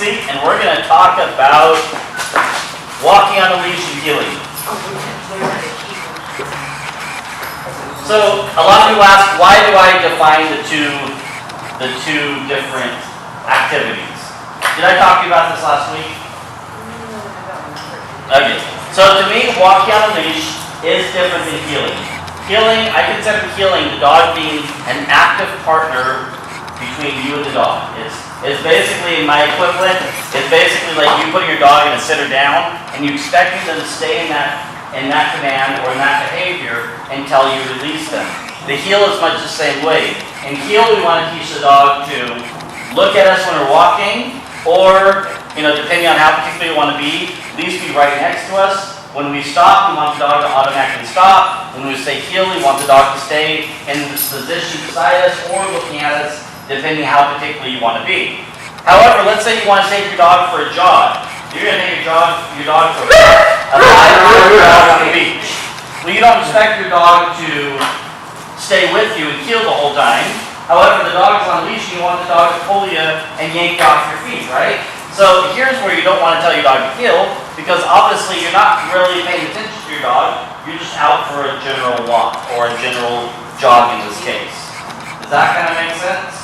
seat, and we're going to talk about walking on a leash and heeling. So a lot of people ask, why do I define the two different activities? Did I talk to you about this last week? Okay. So to me, walking on a leash is different than heeling. Heeling, I consider heeling the dog being an active partner between you and the dog. It's basically, my equivalent, it's basically like you putting your dog in a sitter down and you expecting them to stay in that command or in that behavior until you release them. The heel is much the same way. In heel, we want to teach the dog to look at us when we're walking, or, depending on how particular you want to be, at least be right next to us. When we stop, we want the dog to automatically stop. When we say heel, we want the dog to stay in this position beside us or looking at us, depending how particular you want to be. However, let's say you want to take your dog for a jog. You're going to take your dog for a 5-mile jog on the beach. Well, you don't expect your dog to stay with you and heel the whole time. However, the dog is on a leash and you want the dog to pull you and yank off your feet, right? So here's where you don't want to tell your dog to heel, because obviously you're not really paying attention to your dog. You're just out for a general walk or a general jog in this case. Does that kind of make sense?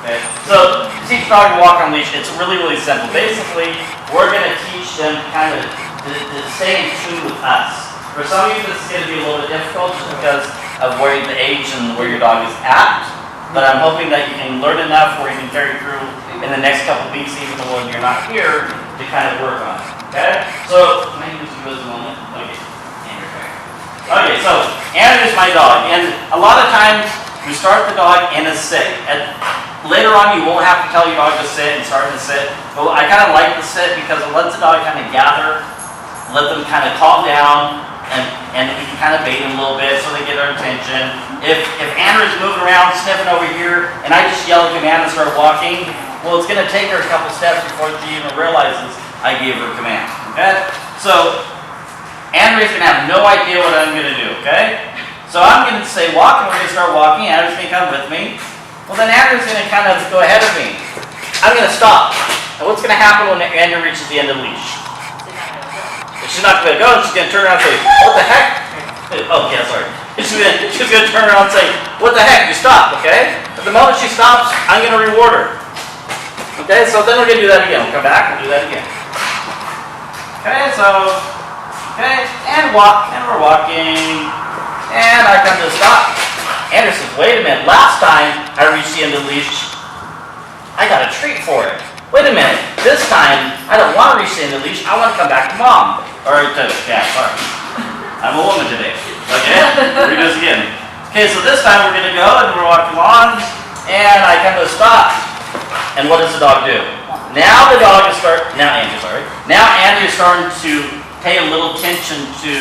Okay. So to teach a dog to walk on a leash, it's really, really simple. Basically, we're going to teach them kind of to stay in tune with us. For some of you, this is going to be a little bit difficult just because of where the age and where your dog is at. But I'm hoping that you can learn enough where you can carry through in the next couple of weeks, even when you're not here, to kind of work on it. Okay? So, can I use you as a moment? Okay. Okay, so Andrew's my dog. And a lot of times, we start the dog in a sit. Later on, you won't have to tell your dog to sit and start to sit. But I kind of like the sit because it lets the dog kind of gather, let them kind of calm down, and we can kind of bait them a little bit so they get our attention. If Andrew's moving around, sniffing over here, and I just yell a command and start walking, well, it's going to take her a couple steps before she even realizes I gave her a command. Okay? So, Andrew's going to have no idea what I'm going to do, okay? So I'm going to say walk, and we're going to start walking. Andrew's going to come with me. Well, then Andrew's going to kind of go ahead of me. I'm going to stop. And what's going to happen when Andrew reaches the end of the leash? She's not going to go, she's going to turn around and say, what the heck? Oh, yeah, sorry. She's going to turn around and say, what the heck? You stopped, okay? At the moment she stops, I'm going to reward her. Okay, so then we're going to do that again. We'll come back and do that again. Okay, and walk, and we're walking, and I come to a stop. Andrew says, wait a minute, last time I reached the end of the leash, I got a treat for it. Wait a minute, this time I don't want to reach the end of the leash, I want to come back to mom. Or to dad, sorry. I'm a woman today. Okay, we're going to do this again. Okay, so this time we're going to go and we're walking along, and I come to a stop. And what does the dog do? Now the dog is now Andrew's starting to pay a little attention to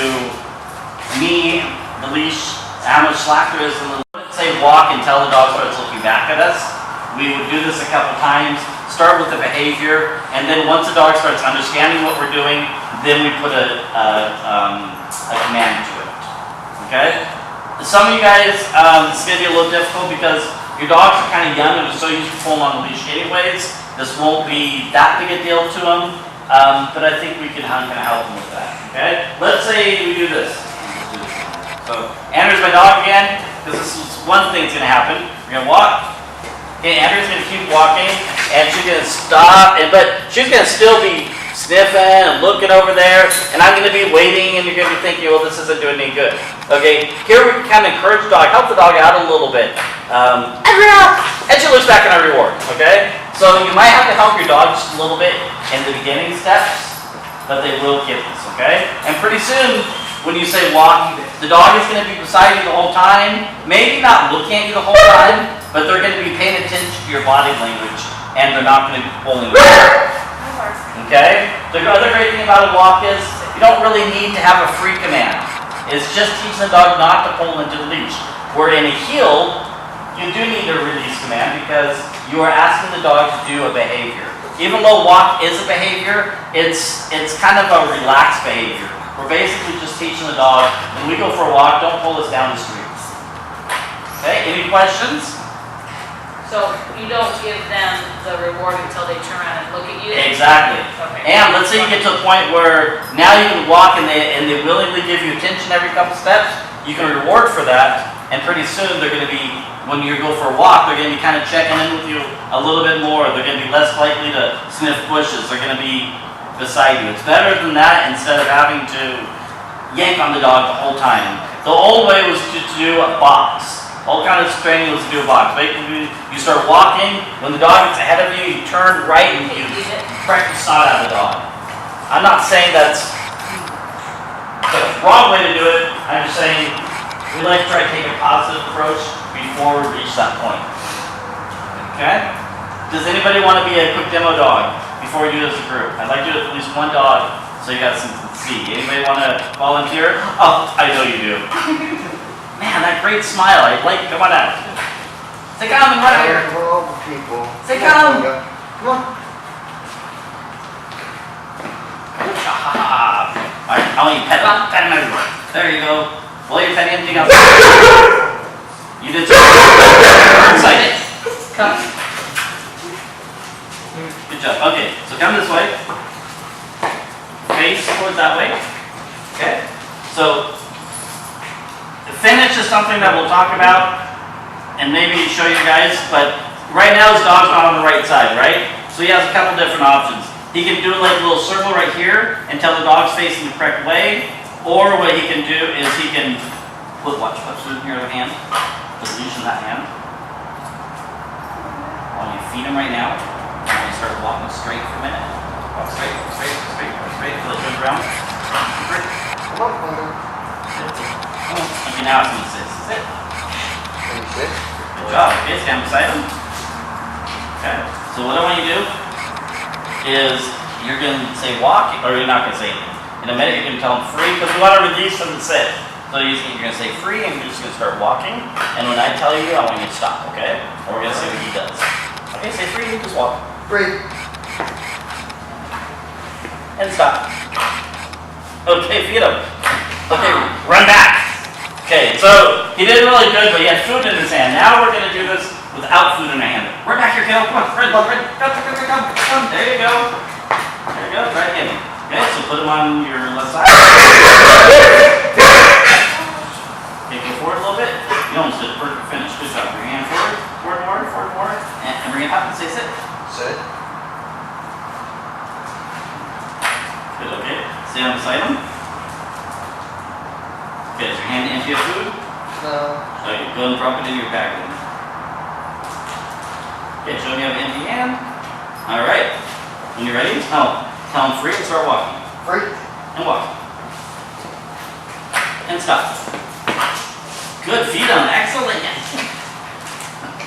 me, the leash, how much slack there is. And let's say walk until the dog starts looking back at us. We would do this a couple times, start with the behavior, and then once the dog starts understanding what we're doing, then we put a command to it. Okay? Some of you guys, it's going to be a little difficult because your dogs are kind of young and they're so used to pulling on the leash anyways. This won't be that big a deal to them, but I think we can kind of help them with that. Okay? Let's say we do this. So, Andrew's my dog again, because this is one thing that's going to happen. We're going to walk. Okay, Andrew's going to keep walking, and she's going to stop, but she's going to still be sniffing and looking over there, and I'm going to be waiting, and you're going to be thinking, well, this isn't doing any good. Okay, here we can kind of encourage the dog, help the dog out a little bit. And she looks back at our reward, okay? So you might have to help your dog just a little bit in the beginning steps, but they will get this, okay? And pretty soon, when you say walk, the dog is going to be beside you the whole time, maybe not looking at you the whole time, but they're going to be paying attention to your body language, and they're not going to be pulling away. Okay? The other great thing about a walk is you don't really need to have a free command. It's just teaching the dog not to pull into the leash. Where in a heel, you do need a release command because you are asking the dog to do a behavior. Even though walk is a behavior, it's kind of a relaxed behavior. We're basically just teaching the dog, when we go for a walk, don't pull us down the street. Okay, any questions? So you don't give them the reward until they turn around and look at you? Exactly. Okay. And let's say you get to the point where now you can walk and they willingly give you attention every couple steps. You can reward for that, and pretty soon they're going to be, when you go for a walk, they're going to be kind of checking in with you a little bit more. They're going to be less likely to sniff bushes. They're going to be beside you. It's better than that instead of having to yank on the dog the whole time. The old way was to do a box. All kind of training was to do a box. Basically, you start walking, when the dog gets ahead of you, you turn right and you crack the snot out of the dog. I'm not saying that's the wrong way to do it. I'm just saying we like to try to take a positive approach before we reach that point. Okay? Does anybody want to be a quick demo dog before we do this as a group? I'd like to do at least one dog so you got something to see. Anybody want to volunteer? Oh, I know you do. Man, that great smile. I'd like, come on out. Say come and run here. People. Say come. Come on. Alright, I want you to pet him. Pet him everywhere. There you go. While you're petting him, dig out. You did so. You're excited. Come. Good job. Okay, so come this way. Face towards that way. Okay? So, the finish is something that we'll talk about and maybe show you guys, but right now his dog's not on the right side, right? So he has a couple different options. He can do like a little circle right here until the dog's facing the correct way, or what he can do is he can put food in your other hand, put the leash in that hand. While you feed him right now, and you start walking straight for a minute. Walk straight, straight, straight, straight, until it turns around. Come on, Mother. Okay, now it's going to sit. Sit. Can you sit? Good job. Okay, stand beside him. Okay. So what I want you to do is you're going to say walk, or you're not going to say anything. In a minute, you're going to tell him free, because we want to release him to sit. So you're going to say free, and you're just going to start walking. And when I tell you, I want you to stop, okay? And we're going to see what he does. Okay, say free, you just walk. Free. And stop. Okay, feed him. Okay, run back. Okay, so he did really good, but he had food in his hand. Now we're going to do this without food in our hand. Run back here, Caleb. Come on, run. Come. There you go. There you go. Try again. Okay, so put him on your left side. Okay, go forward a little bit. You almost did a perfect finish. Good job. Bring your hand forward, and bring it up and say sit. Sit. Good, okay. Stay on beside him. Okay, is your hand empty of food? No. So you go and drop it in your bag then. Okay, show me you have an empty hand. Alright. When you're ready, tell him free and start walking. Free. And walk. And stop. Good, feed him. Excellent.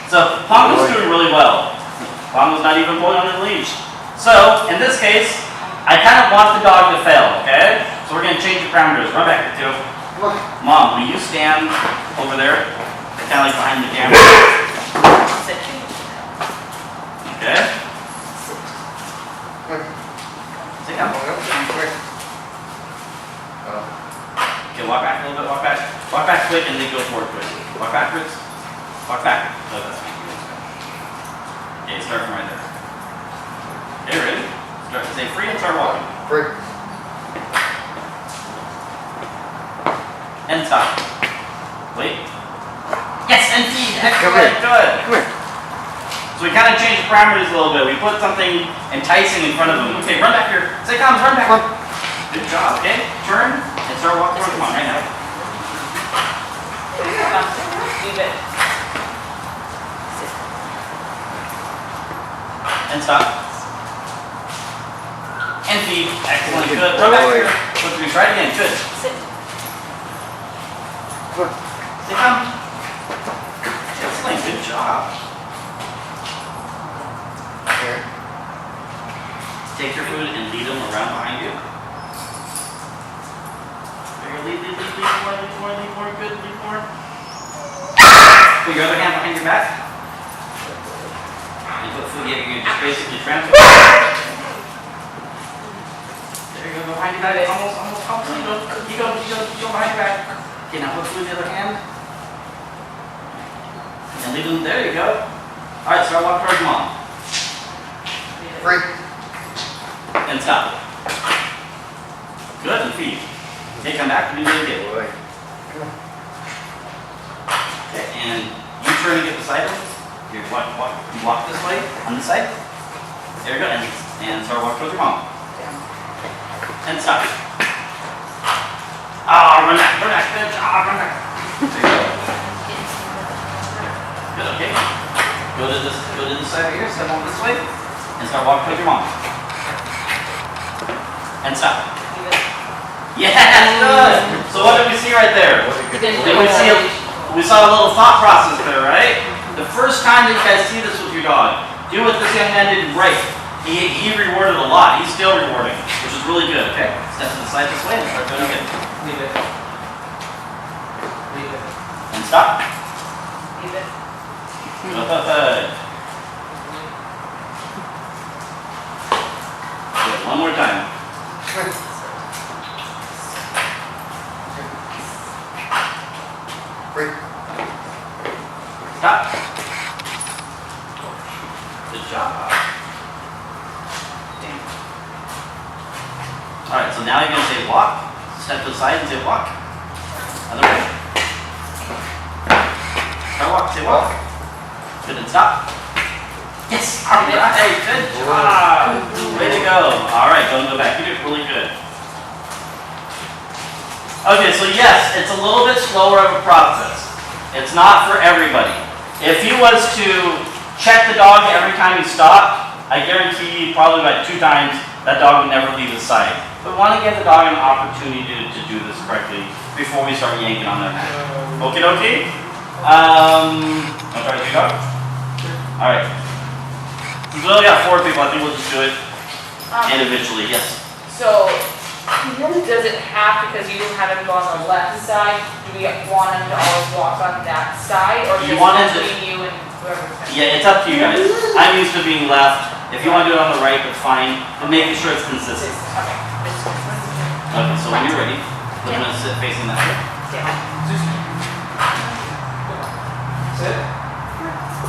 So, Pongo's doing really well. Pongo's not even pulling on the leash. So, in this case, I kind of want the dog to fail, okay? So we're going to change the parameters. Run back here, too. Come on. Mom, will you stand over there? Kind of like behind the camera. Okay? Quick. Sit down. Quick. Okay, walk back a little bit, walk back. Walk back quick and then go forward quick. Walk backwards. Walk back. Oh, that's fine. Okay, start from right there. Okay, ready? Start to say free and start walking. Free. And stop. Wait. Yes, and feed. Come Excellent. here. Good. Come here. So we kind of changed the parameters a little bit. We put something enticing in front of them. Okay, run back here. Say, come, run back. Come on. Good job. Okay, turn and start walking. Come on, right now. Leave it. And stop. And feed. Excellent. Good. Run back here. Let's try it again. Good. Sit. Come on. Say, come. Excellent. Good job. Here. Take your food and lead them around behind you. There you go. Lead more. Good. Lead more. Put your other hand behind your back. And put food. Yeah, you just basically transfer. There you go. Behind your back. Almost. You go behind your back. Okay, now put food in the other hand. And lead them. There you go. Alright, start walking towards mom. Free. And stop. Good, and feet. Okay, come back and do it again. Boy. Okay, and you turn and get beside him. You walk this way, on this side. There you go, and start walking towards your mom. And stop. Ah, run back, bitch. Ah, run back. There you go. Good, okay. Go to this side right here, step on this way, and start walking towards your mom. And stop. Yes, good. So what did we see right there? We saw a little thought process there, right? The first time that you guys see this with your dog, do what this young man did right. He rewarded a lot. He's still rewarding, which is really good, okay? Step to the side this way and start doing it. Leave it. Leave it. And stop. Leave it. Good. Good. One more time. Free. Stop. Good job. Alright, so now you're going to say walk. Step to the side and say walk. Other way. Try walk, say walk. Good, and stop. Yes! Alright, good job. Way to go. Alright, don't go back. You did really good. Okay, so yes, it's a little bit slower of a process. It's not for everybody. If he was to check the dog every time he stopped, I guarantee you probably about 2 times that dog would never leave his side. But we want to give the dog an opportunity to do this correctly before we start yanking on their neck. Okie dokie? I'll try to do dog. Alright. We've only got 4 people, I think we'll just do it individually, yes. So, does it have, because you have him go on the left side, do we want him to always walk on that side, or You just want him to- between you and whoever? Yeah, it's up to you guys. I'm used to being left. If you want to do it on the right, that's fine. But making sure it's consistent. Okay. Okay, so when you're ready, we're going to sit facing that way. Yeah. Sit.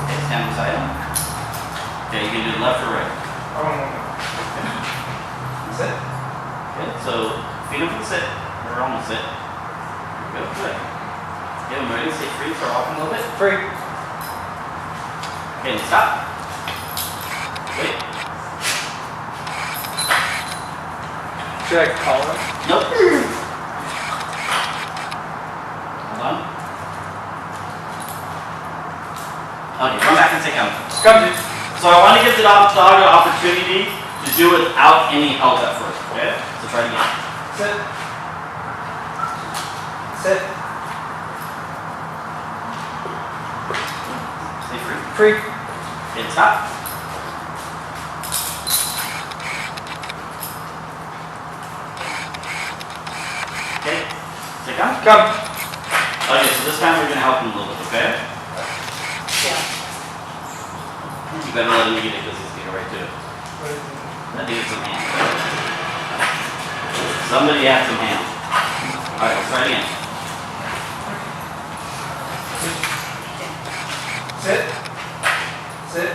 Okay, stand beside him. Okay, you can do left or right. Sit. Okay, so feet up and sit. We're almost sit. Go, good. Okay, I'm ready. Stay free. Start walking a little bit. Free. Okay, stop. Wait. Should I call him? Nope. Hold on. Okay, come back and take out. Come, dude. So I want to give the dog an opportunity to do it without any help at first, okay? So try it again. Sit. Sit. Stay free. Free. Okay, stop. Okay, take out. Come. Okay, so this time we're going to help him a little bit, okay? Yeah. You better let him get it because he's getting right to it. I think it's some ham. Somebody had some ham. Alright, let's try it again. Sit. Sit.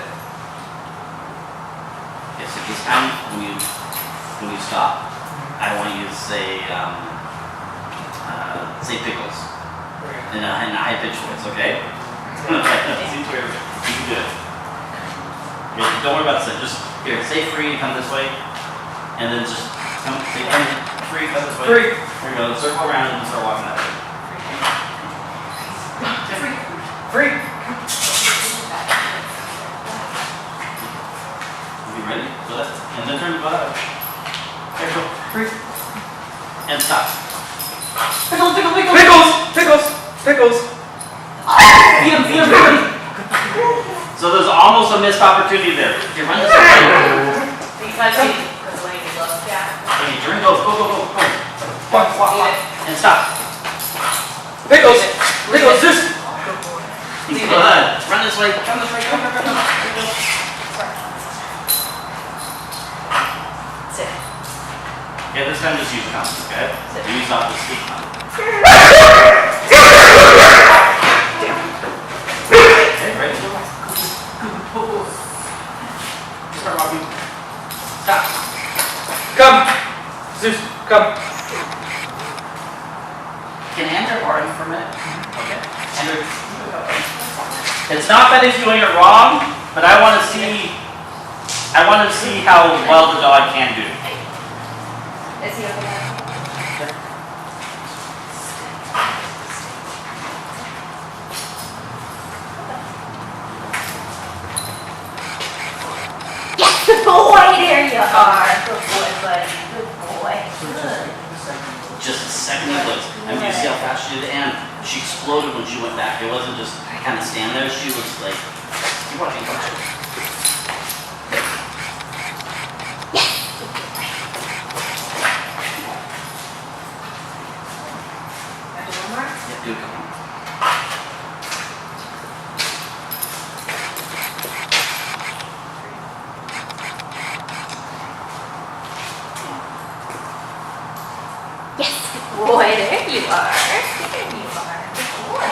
Okay, so this time when you stop, I want you to say say pickles in a high pitched voice, okay? Seems weird. You can do it. Okay, don't worry about this. Just here, say free, come this way, and then just come free, come this way. Free. Here we go. Circle around and start walking that way. Say free. Free. You ready? So that, and then turn your butt up. There you go. Free. And stop. Pickles, pickles, pickles. Pickles, pickles, pickles. Feed him, feed him, feed him. So there's almost a missed opportunity there. You run this way. Because when he looks at Okay, turn, go, go, go, go, go. Walk, walk, walk. And stop. Pickles, pickles, just. Good. Run this way. Come this way. Come, come, come, come. There you go. sit. Okay, this time just use counts, okay? You use not the speak count. Okay, ready? Can Andrew borrow you for a minute? Okay. Andrew. It's not that he's doing it wrong, but I want to see how well the dog can do. Is he over there? Good boy, there you are. Good boy, buddy. Good boy. Good. Just a second he looks. And you see how fast she did, and she exploded when she went back. It wasn't just kind of stand there. She was like, you want to be coached. Yeah, do it. Come on. Yes, good boy, there you are. There you are. Good boy.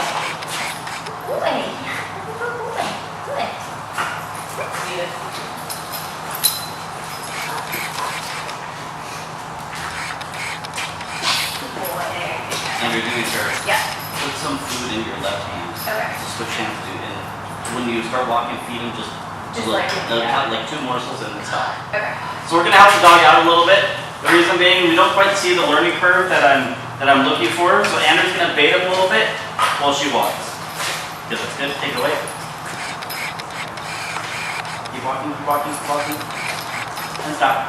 Good boy. Good boy. Good. Leave it. Good boy, there you go. And you're doing her. Yeah. Put some food in your left hand. Okay. Just switch hands, dude. And when you start walking, feed him just Just a little, like it, yeah. like 2 morsels and then stop. Okay. So we're gonna help the dog out a little bit. The reason being, we don't quite see the learning curve that I'm looking for. So Andrew's gonna bait him a little bit while she walks. Because it's good. Take it away. Keep walking, keep walking, keep walking. And stop.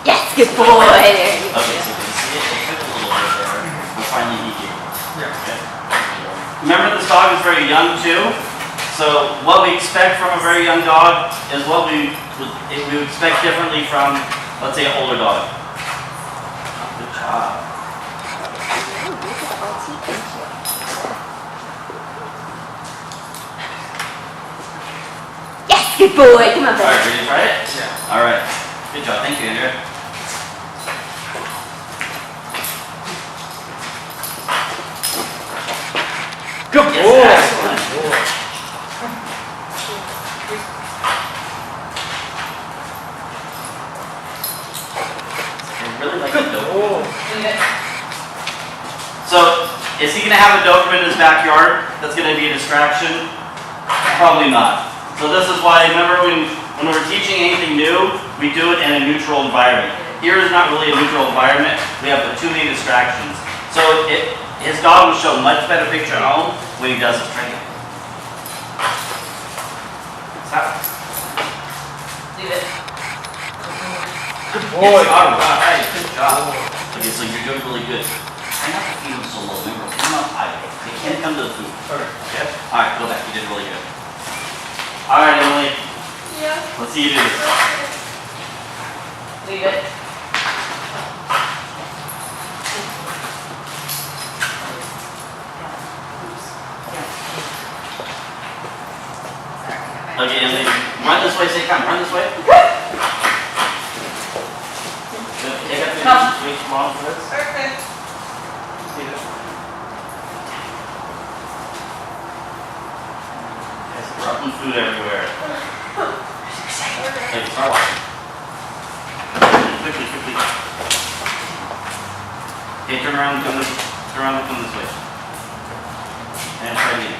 Yes, good boy, there you go. Okay, so you can see it. It took a little bit there. But finally he gave it. Yeah. Okay. Remember, this dog is very young too. So what we expect from a very young dog is what we would expect differently from, let's say, an older dog. Good job. Yes, good boy. Come on, All right, buddy. ready to try it? Yeah. All right. Good job. Thank you, Andrea. Good Yes, boy. excellent. Good boy. I really like Good the dopamine. boy. Leave it. So, is he going to have a Doberman in his backyard that's going to be a distraction? Probably not. So this is why, remember when we're teaching anything new, we do it in a neutral environment. Here is not really a neutral environment. We have too many distractions. So his dog will show a much better picture at home when he does his training. Stop. Leave it. Good boy. Yes, all right, good job. Okay, so you're doing really good. Try not to feed him so low. Remember, come up high. They can't come to the food. Okay. Okay? All right, go back. You did really good. All right, Emily. Yeah. Let's see you do this. Leave it. Okay, Emily, run this way. Say, come. Run this way. Good. Take up your Come. sweet small for this. Perfect. See this? Yes, dropping food everywhere. Okay, start walking. Quickly, quickly. Okay, turn around and come this way. And try again.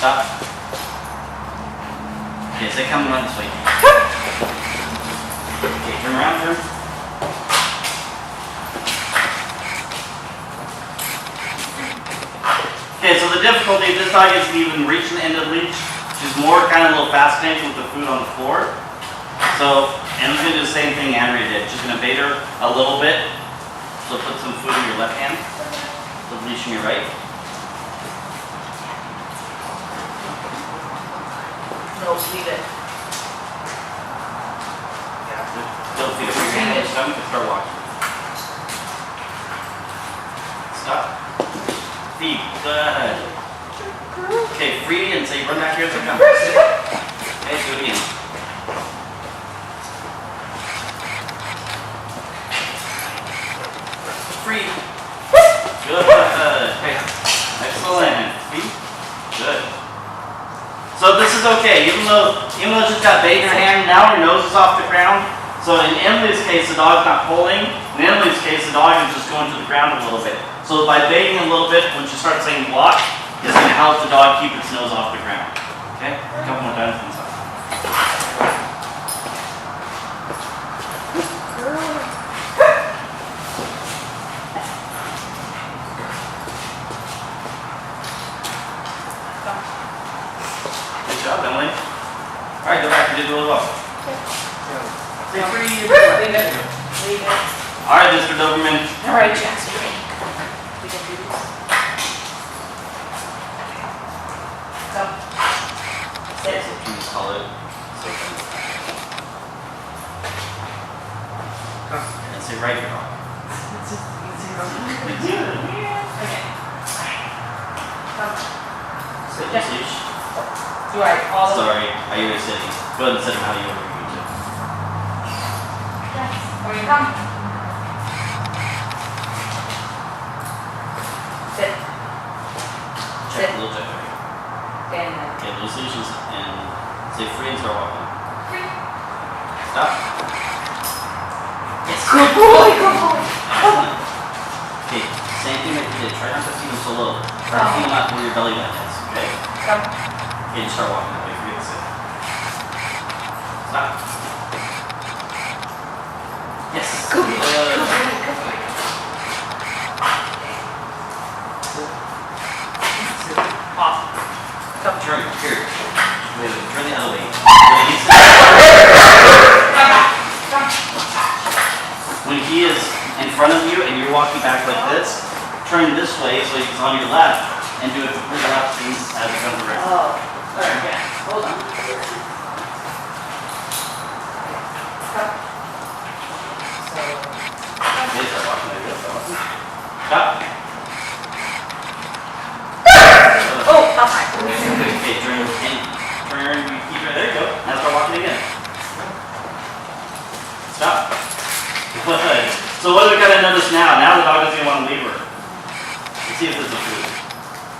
Stop. Okay, say come around this way. Okay, turn around, turn. Okay, so the difficulty, this dog isn't even reaching the end of the leash. She's more kind of a little fascinated with the food on the floor. So, and I'm gonna do the same thing Andrea did. She's gonna bait her a little bit. So put some food in your left hand, the leash in your right. No, leave it. Don't feed it. Put your hand on the stomach and start walking. Stop. Feed. Good. Okay, free and say run back here as I come. Okay, do it again. Free. Good. Okay. Excellent. Feed. Good. So So this is okay, even though she's got bait in her hand, now her nose is off the ground. So in Emily's case, the dog's not pulling. In Emily's case, the dog is just going to the ground a little bit. So by baiting a little bit, when she starts saying walk, it's going to help the dog keep its nose off the ground. Okay? A couple more times inside. Good job, Emily. All right, go back. You did really well. Say free. Leave it. Leave it. All right, Mr. Doberman. All right, Jackson. We can do this. Come. Sit. So can you just call it? And say right here. Okay. Come. Sit this leash. Do I also? Sorry, are you sitting? Go ahead and sit him how you over here. Or you come. Sit. Check a little check over here. Stand there. Okay, loose leashes and say free and start walking. Free. Stop. Yes. Good boy, good boy. Excellent. Okay, same thing that you did. Try not to see them so low. Try to see them out where your belly button is, okay? Come. Okay, just start walking that way. Forget to sit. Stop. Yes. Good boy. Off. Come. Turn here. Wait, turn the other way. Come back. Come. When he is in front of you and you're walking back like this, turn this way so he's on your left and do it completely opposite as it comes around. Oh. Alright, yeah. Hold on. Come. Okay, start walking like this. Stop. Oh, up high. Okay, turn, you keep right there. You go. Now start walking again. Stop. Good. So what do we kind of notice now? Now the dog doesn't want to leave her. Let's see if this is food.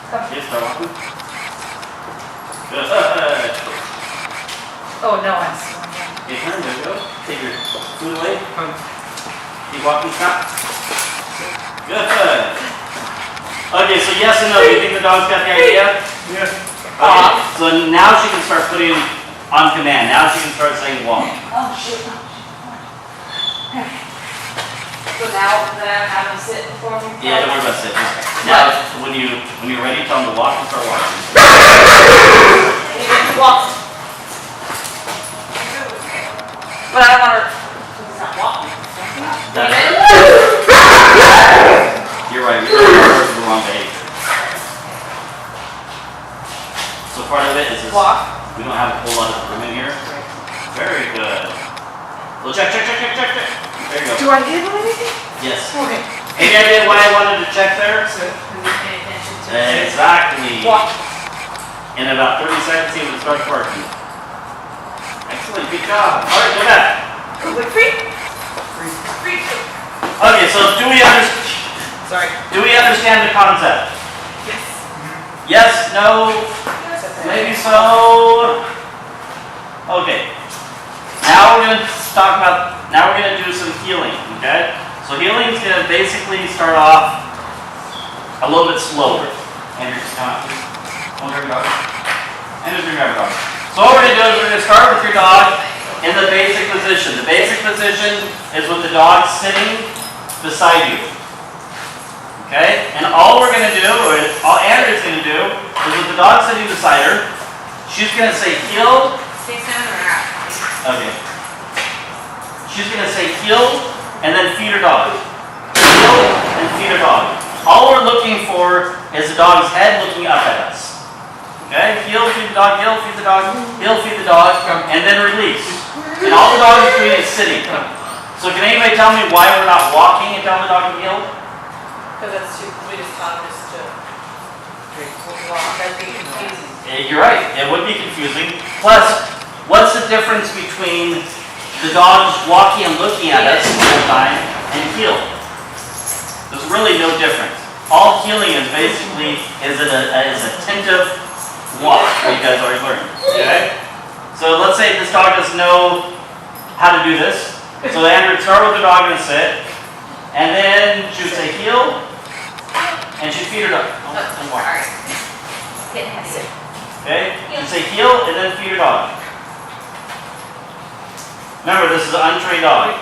Okay, start walking. Good. Oh, no, I'm still Okay, turn. There you go. Take your food away. Keep walking. Stop. Good. Okay, so yes and no. Do you think the dog's got the idea? Yes. Okay, so now she can start putting on command. Now she can start saying walk. Oh, shit. So now that I have him sit before me? Yeah, don't worry about sit. Now, when you're ready, tell him to walk and start walking. He didn't walk. But I don't want her. He's not walking. You're right. You're the wrong behavior. So part of it is this. Walk. We don't have a whole lot of room in here. Very good. Well, check. There you go. Do I give him anything? Yes. Okay. Any idea why I wanted to check there? So, can you pay attention to Exactly. Walk. In about 30 seconds, he would start barking. Excellent. Good job. All right, go back. With free? Free. Okay, so do we understand the concept? Yes. Yes, no, maybe so. Okay. Now we're gonna do some healing, okay? So healing is gonna basically start off a little bit slower. Andrew, just come out, please. Don't grab your dog. Andrew, grab your dog. So what we're gonna do is we're gonna start with your dog in the basic position. The basic position is with the dog sitting beside you. Okay? And all we're going to do, or all Andrew's going to do, is with the dog sitting beside her, she's going to say heel. Stay center or out. Okay. She's going to say heel and then feed her dog. Heel and feed her dog. All we're looking for is the dog's head looking up at us. Okay? Heel, feed the dog, heel, feed the dog, heel, feed the dog, and then release. And all the dog is doing is sitting. So can anybody tell me why we're not walking and telling the dog to heel? Because that's too, we just taught this to walk. That'd be confusing. You're right, it would be confusing. Plus, what's the difference between the dog just walking and looking at us all the time and heel? There's really no difference. All heeling is basically is attentive walk, you guys already learned. let's say this dog doesn't know how to do this. So Andrew would start with the dog and sit, and then she would say heel, and she'd feed her dog. Oh, and walk. Alright. Getting heavy. Okay? She'd say heel, and then feed her dog. Remember, this is an untrained dog.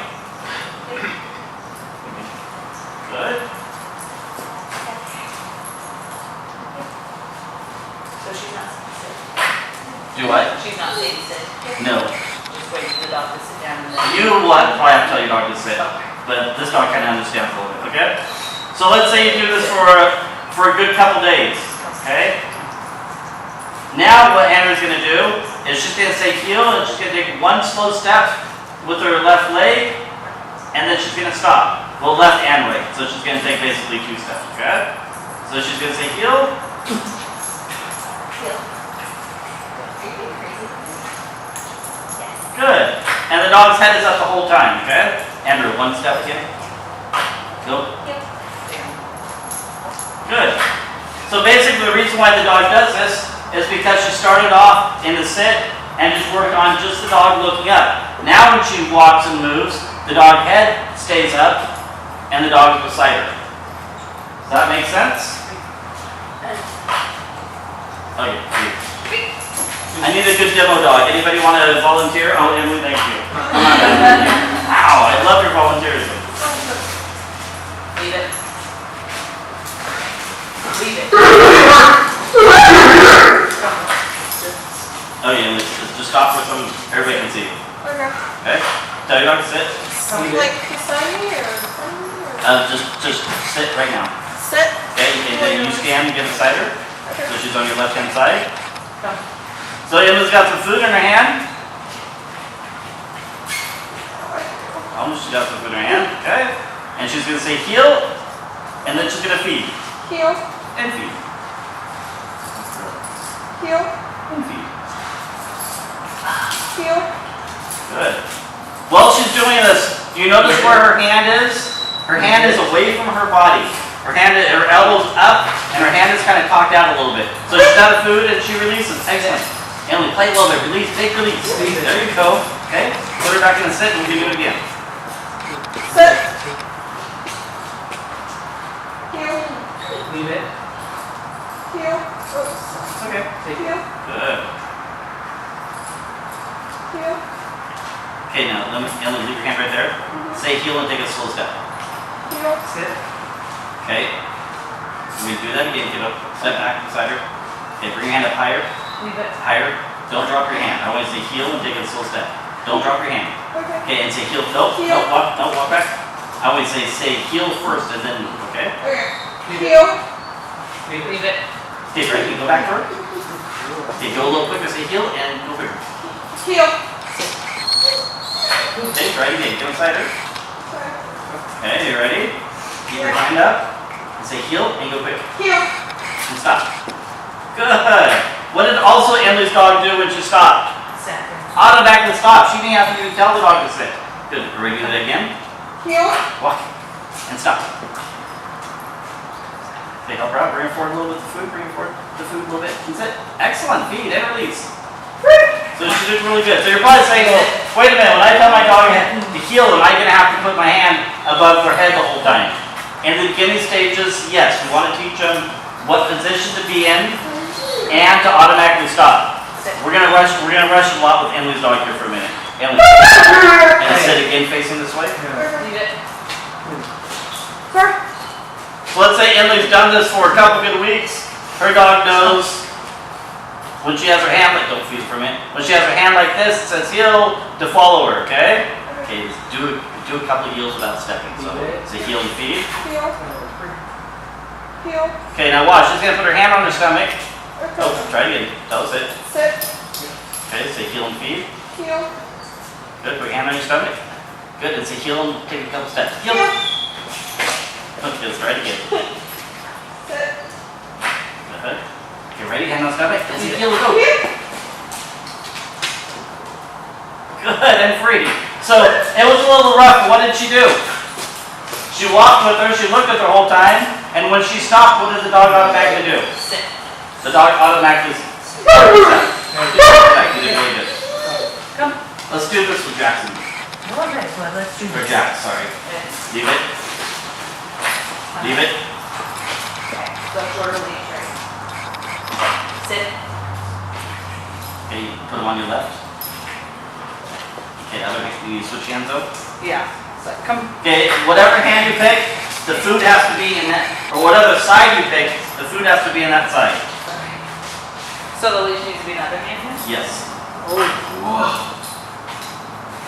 Good. So she's not sit. Do what? She's not saying sit. No. Just wait for the dog to sit down and then. You will probably have to tell your dog to sit, but this dog kind of understands a little bit, okay? So let's say you do this for a good couple days, okay? Now what Andrew's going to do is she's going to say heel, and she's going to take one slow step with her left leg, and then she's going to stop. Well, left and right, so she's going to take basically 2 steps, okay? So she's going to say heel. Heel. Are you being crazy? Yes. Good. And the dog's head is up the whole time, okay? Andrew, 1 step again. Go. Heel. Good. So basically the reason why the dog does this is because she started off in the sit and just worked on just the dog looking up. Now when she walks and moves, the dog head stays up and the dog is beside her. Does that make sense? Okay. I need a good demo dog. Anybody want to volunteer? Oh, Emily, thank you. Wow, I love your volunteerism. Leave it. Leave it. Oh yeah, just stop for some, everybody can see you. Okay. Okay? Tell your dog to sit. Like beside me or in front of me or Just sit right now. sit? Okay, and then you scan and get beside her. Okay. So she's on your left hand side. So Emma's got some food in her hand. Almost, she got some food in her hand. Okay? And she's going to say heel, and then she's going to feed. Heel, And feed. heel, And feed. heel. Good. While she's doing this, do you notice where her hand is? Her hand is away from her body. Her elbow's up, and her hand is kind of cocked out a little bit. So she's out of food, and she releases. Excellent. Emily, play a little bit. Release, take release. There you go. Okay? Put her back in the sit, and we'll do it again. Sit. Heel, Leave it. heel. Oops. Okay. Heel, Good. heel. Okay, now, Emily, leave your hand right there. Say heel and take a slow step. Heel, Sit. Okay? We do that again. Get up, step back beside her. Okay, bring your hand up higher. Leave it. Higher. Don't drop your hand. I want you to say heel and take a slow step. Don't drop your hand. okay. Okay, and say heel. Nope, Heel. nope, walk back. I always say heel first and then move, okay? Okay. Heel, Leave it. Leave it. Okay, right, you go back to her. Okay, go a little quicker, say heel and go quicker. heel. Okay, try it again. Get inside her. Okay, you ready? Keep your hand up and say heel and go quick. Heel, And stop. Good. What did also Emily's dog do when she stopped? Sit. Automatically stop. She didn't have to even tell the dog to sit. Good. Are we do that again? heel, Walk. And stop. Okay, help her out. Bring her forward a little bit with the food. Bring her forward the food a little bit. And sit. Excellent. Feed and release. So she's doing really good. So you're probably saying, well, wait a minute. When I tell my dog to heel, am I going to have to put my hand above their head the whole time? In the beginning stages, yes. We want to teach them what position to be in and to automatically stop. We're gonna rush a lot with Emily's dog here for a minute. Emily, and sit again facing this way. Leave it. So let's say Emily's done this for a couple good weeks. Her dog knows when she has her hand like, don't feed for a minute. When she has her hand like this, it says heel to follow her, okay? Okay, just do a couple of heels without stepping. So say heel and feed. heel, heel. Okay, now watch. She's gonna put her hand on her stomach. Okay. Oh, try it again. Tell us it. Sit, Okay, say heel and feed. heel, Good, put your hand on your stomach. Good, and say heel and take a couple steps. Heel. heel. Okay, let's try it again. Sit, Good. Okay, ready? Hand on stomach. And say heel and go. heel. Good, and free. So, it was a little rough, but what did she do? She walked with her, she looked at her the whole time, and when she stopped, what did the dog automatically do? Sit. The dog automatically stopped. You did really good. put them on your left. Okay, other hand, you switch hands out. Yeah. So come. Okay, whatever hand you pick, the food has to be in that, or whatever side you pick, the food has to be in that side. So the leash needs to be in the other hand. Yes. Whoa.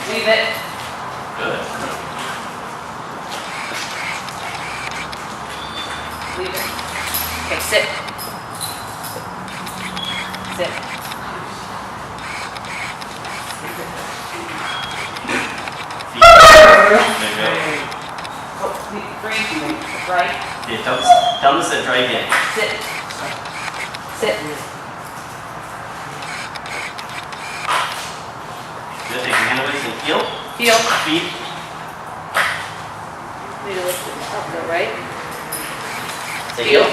Leave it. Good. Leave it. Okay, sit. Sit. There you go. Oh, free. Right. Okay, tell them to sit, try again. Sit. Sit. Good, take your hand away, so heel, Heel. feet. Need to lift it up though, right? Say heel.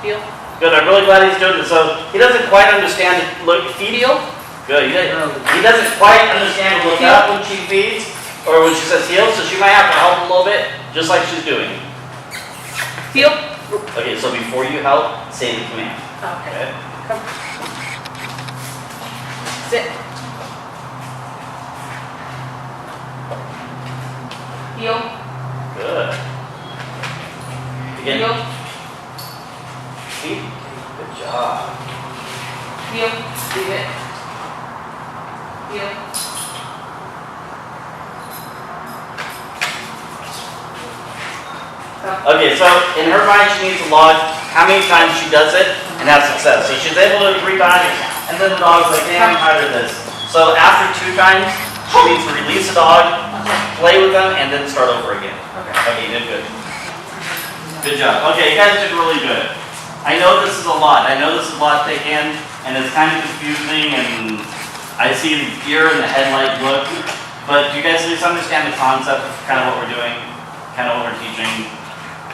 Heel. Good, I'm really glad he's doing this. So he doesn't quite understand the look, feet. Heel. Good, he doesn't quite understand the look up when she feeds, or when she says heel, so she might have to help a little bit, just like she's doing. Heel. Okay, so before you help, say the command. Okay. Okay? Come. Sit. Heel. Good. Again. Heel. Feet. Good job. Heel. Leave it. Heel. Come. Okay, so in her mind, she needs to log how many times she does it and have success. So she's able to do it 3 times, and then the dog's like, damn, I'm tired of this. So after 2 times, she needs to release the dog, play with them, and then start over again. Okay. Okay, you did good. Good job. Okay, you guys did really good. I know this is a lot. I know this is a lot to take in, and it's kind of confusing, and I see the deer in the headlight look. But do you guys at least understand the concept of kind of what we're doing, kind of what we're teaching?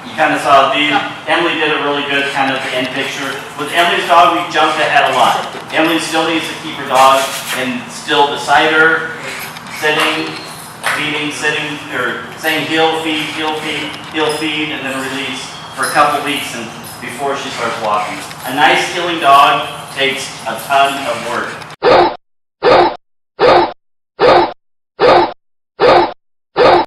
You kind of saw Emily did a really good kind of end picture. With Emily's dog, we jumped ahead a lot. Emily still needs to keep her dog and still beside her, sitting, feeding, sitting, or saying heel feed, and then release for a couple weeks and before she starts walking. A nice healing dog takes a ton of work.